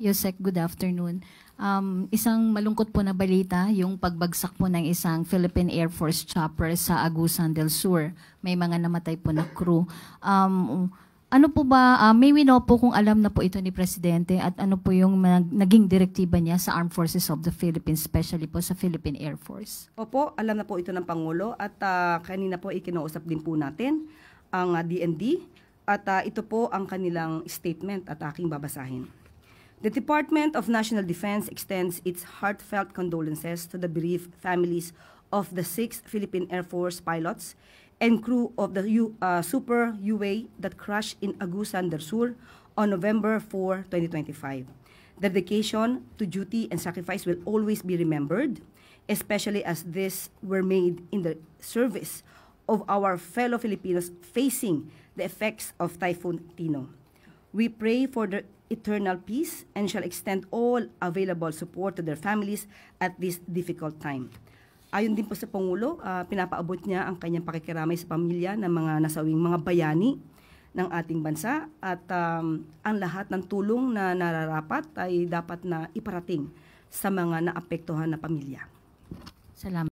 Yusek, good afternoon. Isang malungkot po na balita, yung pagbagsak po ng isang Philippine Air Force chopper sa Agusan del Sur. May mga namatay po na crew. Ano po ba, may we know po kung alam na po ito ni Presidente at ano po yung naging direktiba niya sa Armed Forces of the Philippines, especially po sa Philippine Air Force? Opo, alam na po ito ng Pangulo at kanina po ikinausap din po natin ang DND at ito po ang kanilang statement at aking babasahin. The Department of National Defense extends its heartfelt condolences to the bereaved families of the 6 Philippine Air Force pilots and crew of the Super UA that crashed in Agusan del Sur on November 4, 2025. The dedication to duty and sacrifice will always be remembered, especially as these were made in the service of our fellow Filipinos facing the effects of Typhoon Tino. We pray for their eternal peace and shall extend all available support to their families at this difficult time. Ayon din po sa Pangulo, pinapaabot niya ang kanyang pakikiramay sa pamilya ng mga nasawing mga bayani ng ating bansa at ang lahat ng tulong na nararapat ay dapat na iparating sa mga naapektuhan na pamilya. Salamat.